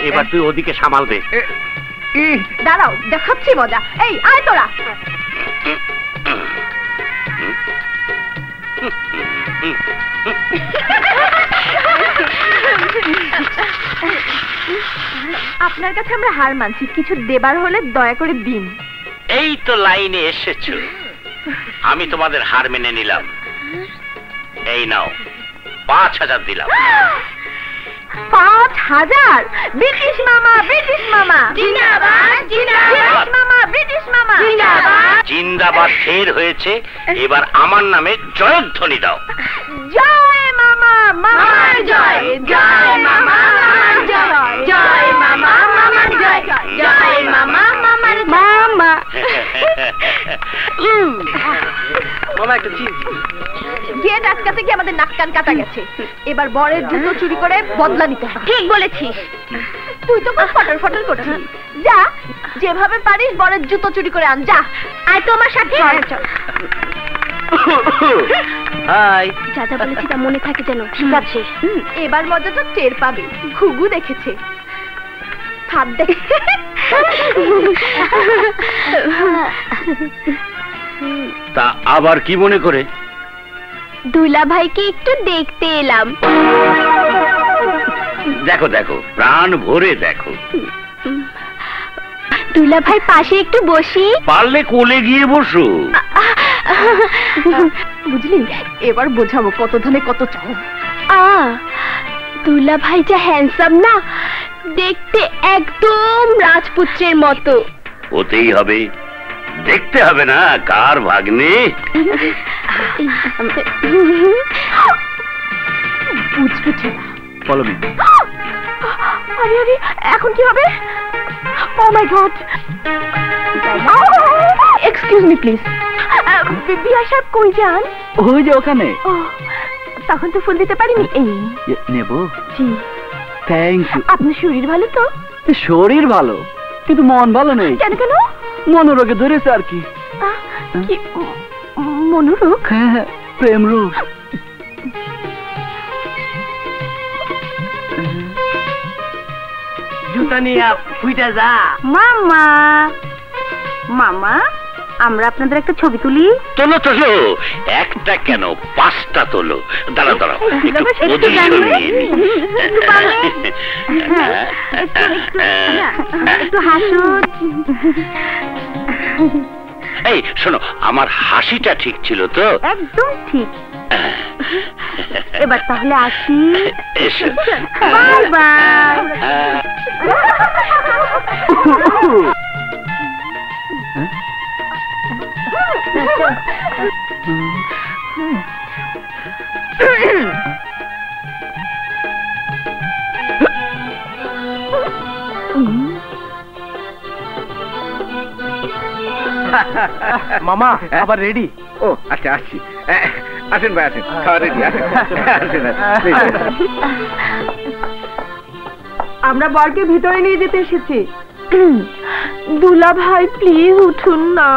এবার তুই ওদিকে সামালবে। দাঁড়াও, দেখাচ্ছি মজা। এই আয় তোরা। আপনার কাছে আমরা হার মানছি, কিছু দেবার হলে দয়া করে দিন। এই তো লাইনে এসেছো, আমি তোমাদের হার মেনে নিলাম। এই নাও 5000 দিলাম। 5000? ব্রিটিশ মামা, ব্রিটিশ মামা জিন্দাবাদ, জিন্দাবাদ মামা, ব্রিটিশ মামা জিন্দাবাদ। জিন্দাবাদ ফের হয়েছে, এবার আমার নামে জয়ধ্বনি দাও। জয় মামা, মামার জয়, জয় মামা, মামার জয়, জয় মামা, মামার জয়, জয় মামা, মামার মামা। মামা একটা চিজ। গেট আটকাতে গিয়ে আমাদের নাক কান কাটা গেছে, এবার বরের জুতো চুরি করে বদলা নিতে হবে। ঠিক বলেছিস, তুই তো খুব ফটর ফটর করছিস। যা, যেভাবে পারিস বরের জুতো চুরি করে আন। যা, আয় তোমার সাথে। হাই। যা যা বলেছি তা মনে থাকে যেন। ঠিক আছে, এবার মজাটা টের পাবে। ঘুঘু দেখেছে, ভাব দেখে। তা আবার কি মনে করে? দুলা ভাইকে একটু দেখতে এলাম। দেখো দেখো, প্রাণ ভরে দেখো। দুলা ভাই পাশে একটু বসি। পারলে কোলে গিয়ে বসো। বুঝলি, এবার বোঝাবো কত ধানে কত চাও। দুলা ভাই যা হ্যান্ডসাম না, দেখতে একদম রাজপুত্রের মতো। হতেই হবে, দেখতে হবে না কার ভাগ্নে। বুঝবুঝে ফলো মি। আরে আরে, এখন কি হবে? ও মাই গড, এক্সকিউজ মি প্লিজ। বিআই সাহেব কই যান? ওই যে ওখানে। তখন তো ফুল দিতে পারিনি। এই নেব? জি। Thank you. আপনার শরীর ভালো তো? শরীর ভালো, কিন্তু মন ভালো নেই। কেন কেন? মনোরোগে ধরেছে আর কি। কি মনোরোগ? হ্যাঁ, প্রেম রোগ। জুতা নিয়ে ফুইটা যা। মামা, মামা, আমরা আপনাদের একটা ছবি তুলি। তোলো তোলো, একটা কেন 5টা তোলো। দাঁড়াও দাঁড়াও, একটু একটু পজিশন নিয়ে নি। একটু হাসুন। এই শোনো, আমার হাসিটা ঠিক ছিল তো? একদম ঠিক। এবার তাহলে আসি। এসো। Bye bye. মামা আবার রেডি? ও আচ্ছা, আসছি। আসেন ভাই, আসেন, খাওয়া রেডি। আসেন। আমরা বরকে ভিতরে নিয়ে যেতে এসেছি। দুলা ভাই প্লিজ উঠুন না।